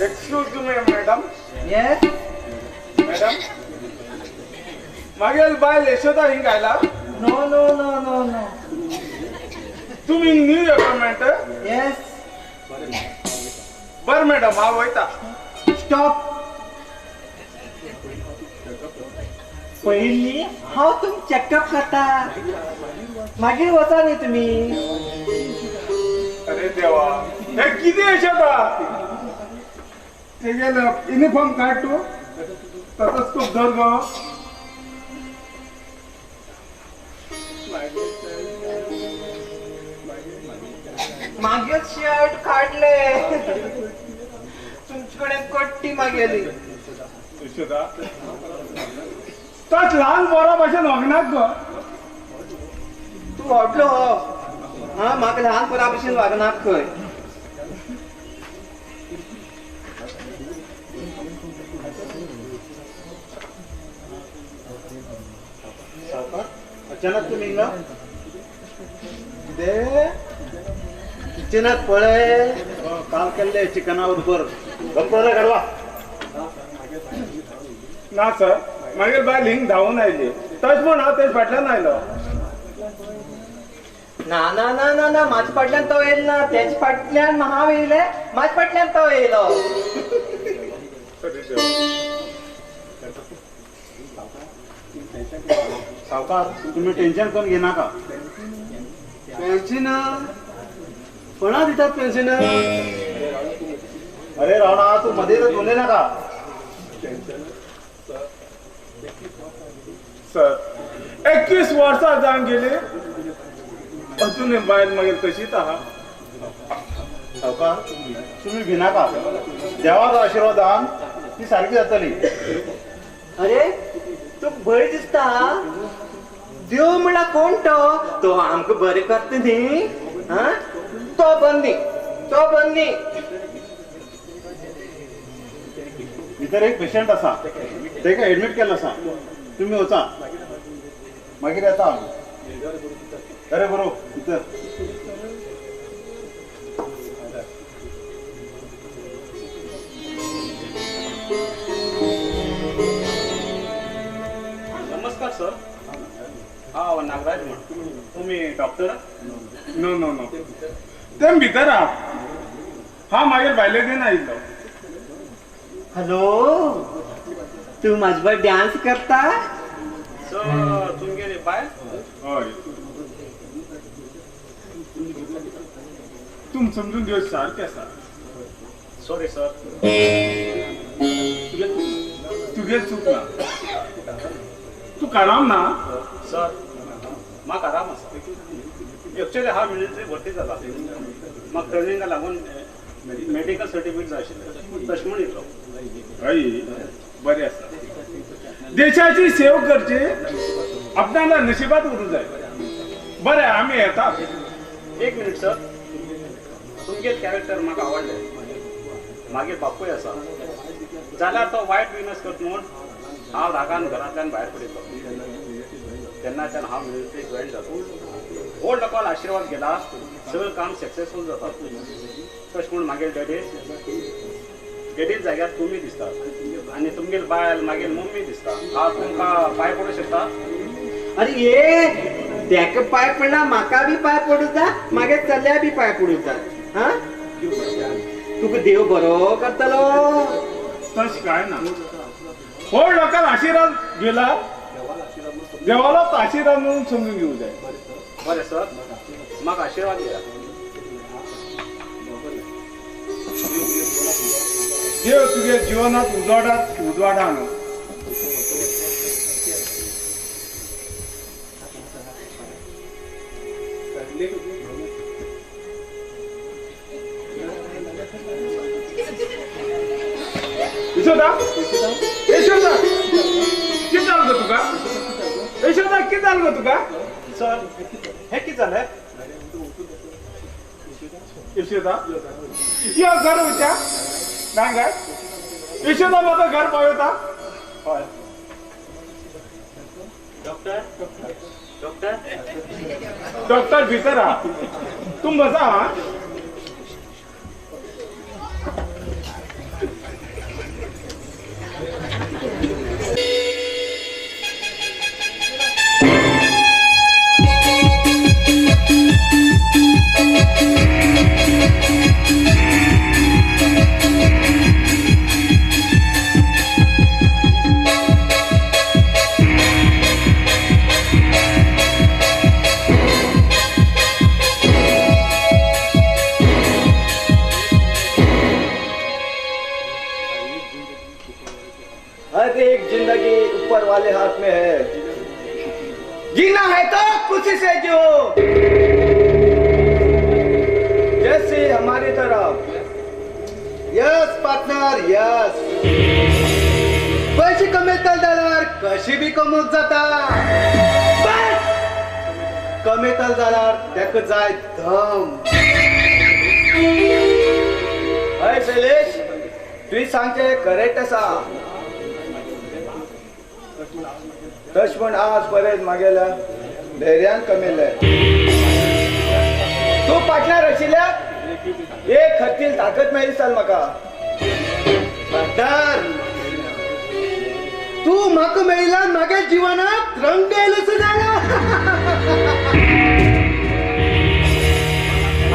Excuse me madam. Yes. Madam मागेल बायल यशोदा हिंग आयला. No no no no no. तुम्ही न्यू अपार्टमेंट. येस. बर मॅडम हांव वयता. स्टॉप. पयली हांव तुम चेकअप करता मागीर वचा न्ही तुमी. अरे देवा हे किती यशोदा. तेगेल युनिफॉर्म काढ तू तसंच खूप धर गो. मागे शर्ट काढले तुमच्याकडे कट्टी मागेली. यशोदा तोच लहान पोरा भाशेन वागनात गो. तू व्हडलो हा म्हाका ल्हान पोरा भशेन वागनात खंय. अचानक तुम्ही हिंगा किचनात पळय काल केल्ले चिकना बरोबर गप्पा काढवा. ना सर मागीर बायल हिंग धांवून आयली तच म्हण हांव तेच फाटल्यान आयलो. ना ना ना ना ना माझ्या फाटल्यान तो येईल ना त्याच्या फाटल्यान हांव येयले माझ्या फाटल्यान तो येयलो. सावकार तुम्ही टेन्शन करून घेनाका. पेन्शन कोणा दितात पेन्शन. अरे रावणा तू मध्ये तर बोलले नका. सर 21 वर्सां जावन गेली अजूनही बायल मागीर तशीच आहा. सावकार तुम्ही भिनाका. देवाचो आशिर्वादान ती सारखी जातली. अरे तू बरी दिसता. देव म्हणला कोण तो आमकां बरें करता न्ही. हा तो बंदी तो बंदी. भितर एक पेशंट आसा तेका एडमिट केला आसा. तुम्ही वचा मागीर येता. अरे बरो भितर. नमस्कार सर. हा नागराज म्हण. तुम्ही डॉक्टर. नो नो नो तेम भितर आहा. हा मागीर भायले दिन आयिल्लो. हॅलो तू माझ्यावर डान्स करता. सर तुमगेली बाय. हय तुम समजून घेवच सारकें आसा. Sorry sir. तुगे चूक ना. तू काराम ना. सर म्हाका आराम आसा. एक्चुअली हांव मिलिटरी भरती जाला. म्हाका ट्रेनिंगा लागून मेडिकल सर्टिफिकेट जाय आशिल्लें तशें म्हूण येयलो. हय बरें आसा. देशाची सेवा करची आपणाला नशिबात उरूं जाय. बरें आमी येता. एक मिनिट सर. तुमगे कॅरेक्टर म्हाका आवडलें. मागीर बापूय आसा जाल्यार तो वायट बिजनस करता म्हूण हांव रागान घरांतल्यान भायर पडिल्लो. तेन्नाच्यान हांव मिलिटरी जॉयन जालो. ओल्ड लोकांक आशिर्वाद गेला सगळें काम सक्सेसफूल जाता. तशें म्हूण मागीर डॅडी जाग्यार तुमी दिसतात आनी तुमगेली बायल मागीर मम्मी दिसता. हांव तुमकां पांय पडूं शकता. अरे ये तेका पाय पडना म्हाका बी पाय पडू जा मागे चल्या बी पाय पडू जा. हा तुका देव बरो करतलो. तश काय ना. व्हड लोकांक आशिर्वाद गेला देवालाच आशिर्वाद म्हणून समजून घेवं जाय. बरें सर म्हाका आशिर्वाद दिया. देव तुगे जिवनात उजवाडा न्हू. यशोदा यशोदा कितें जालें गो तुका. यशोदा कितें जालें गो तुका. सर हें कितें जालें. यशोदा यो घर वयता नांगाय. यशोदा म्हाका घर पावयता. हय डॉक्टर. डॉक्टर डॉक्टर भितर आहा. तुम बसा. हा एक जिंदगी ऊपर वाले हाथ में है। जीना है तो खुशी से जियो, जैसे हमारी तरफ। यस पार्टनर यस, पैसे कमवता जाल्यार कशी बी कमवत जाता, पण कमवता जाल्यार तेका जाय दम। हय शैलेश, तुवें सांगचे करेक्ट आसा। तश म्हण आज पर्यंत मागेल्या धैर्यान कमयले। तू पार्टनर आशिल्ल्याक एक खतील ताकद मेळ्ळी चल म्हाका। पार्टनर, तू म्हाका मेळिल्ल्यान म्हागे जिवनात रंग येयलोसो जालो।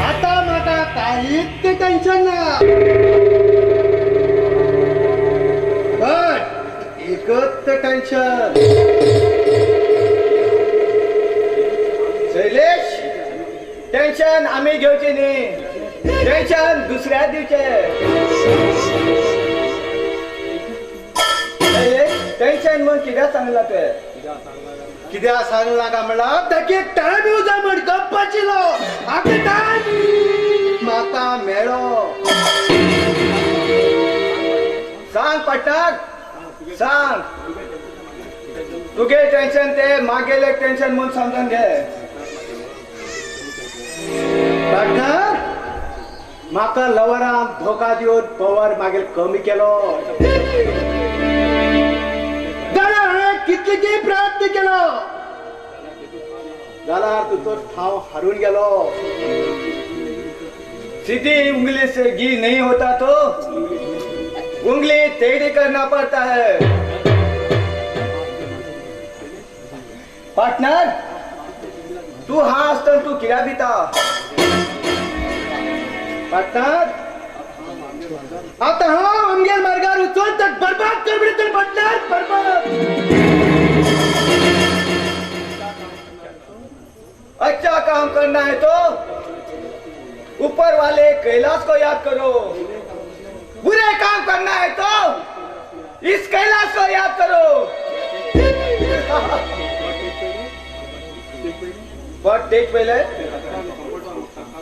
आता म्हाका काहीच टेन्शन ना, बट एकच टेन्शन। शैलेश, टेन्शन आम्ही घेवचे न्ही, टेन्शन दुसऱ्या दिवचे। टेन्शन मग कित्याक सांगला तुवें? कित्याक सांगला काय म्हणला, ताकी टायम येवचा म्हण गप्प आशिल्लो। आता टायम म्हाका मेळ्ळो। सांग पार्टनर, सांग तुगे टेन्शन ते मागेले टेन्शन म्हणून समजून घे। पार्टनर, म्हाका लवरान धोका दिवन पवार मागीर कमी केलो, जाल्यार हांवें कितलेकी प्रयत्न केलो, जाल्यार तूं तो ठाव हारून गेलो। सीधी उंगली से घी नहीं होता तो उंगली टेढ़ी करना पड़ता है। पार्टनर, तू हाँ असतो तू कित्याक भिता? पार्टनर, आता हाँ आमगे मार्गार वचून तक बर्बाद कर बिडीत पार्टनर, बर्बाद। अच्छा काम करना है तो ऊपर वाले कैलाश को याद करो, बुरे काम करना है तो इस कैलाश को याद करो। बट देख पहिले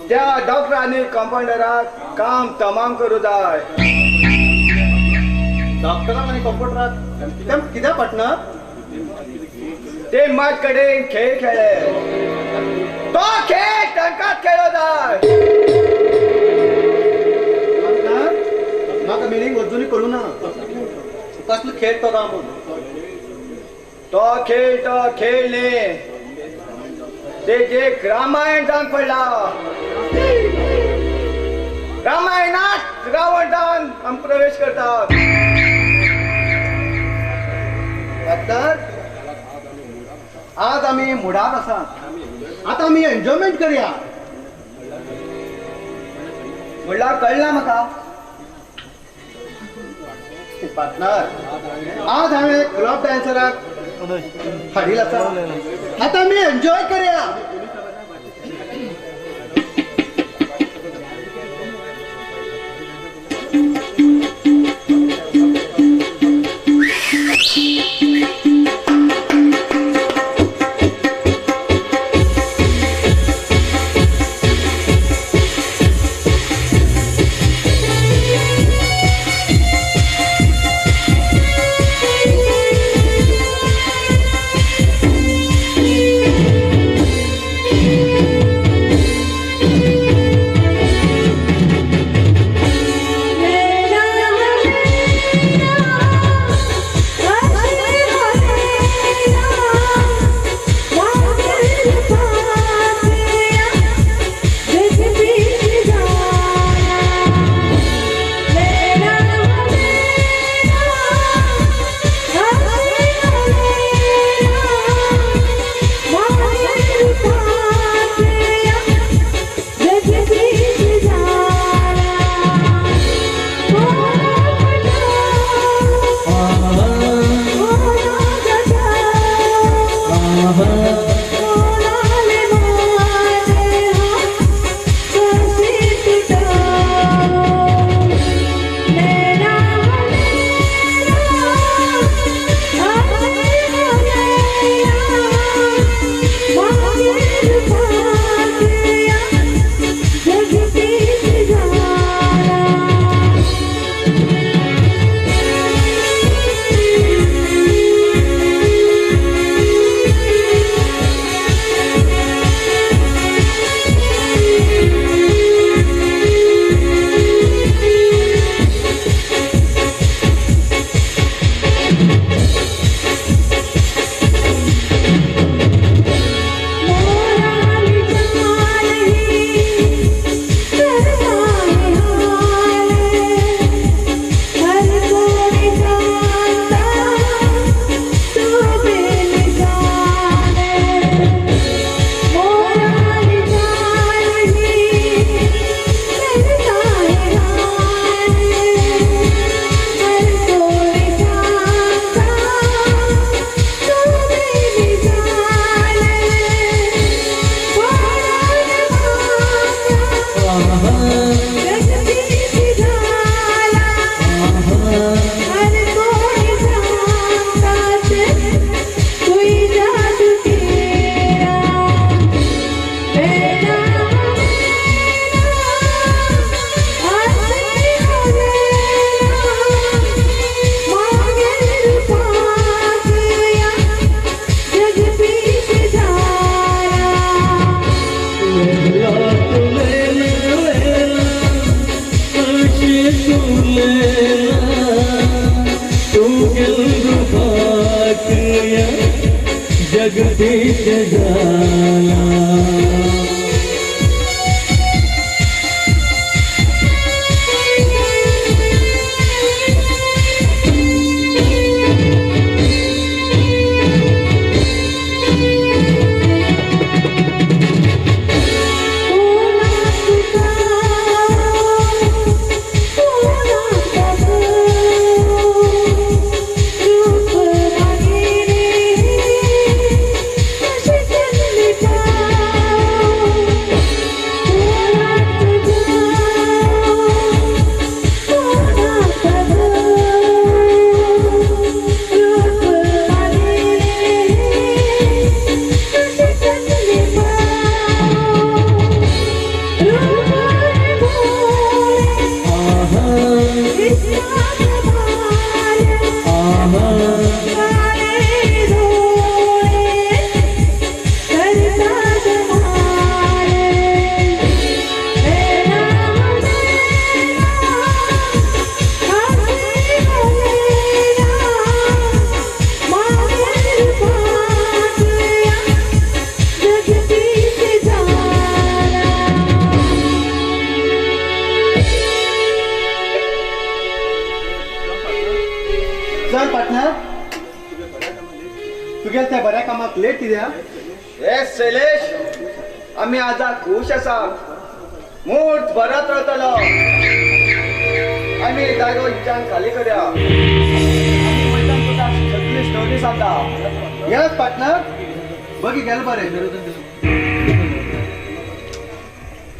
त्या डॉक्टरांनी कंपाऊंडराक काम तमाम करू जाय। डॉक्टरांक आनी कंपाऊंडराक तेम कित्याक पटना? ते मात कडेन खेळ खेळ्ळे, तो खेळ तांकांच खेळो जाय। म्हाका मिनींग अजूनय कळुना कसलो खेळ तो काय म्हणून। तो खेळ न्ही, तेजे रामायण जावन पडला। रामायणात रावण आम प्रवेश करतात। आज आम्ही मुडात आसा, आता आम्ही एन्जॉयमेंट करूया म्हणल्यार कळना म्हाका। पार्टनर, आज हांवें क्लब डान्सराक हाडील आसा, आता आम्ही एन्जॉय करूया। जगदीश जाला चल पार्टनर तुगे त्या बऱ्या कामाक लेट कित्याक येस शैलेश आम्ही आज खुश असा मूठ भरत राहतलो आम्ही जागो इच्छान खाली करया आम्ही वयल्यान तुका सगळी स्टोरी सांगता यस पार्टनर बघी गेल बरें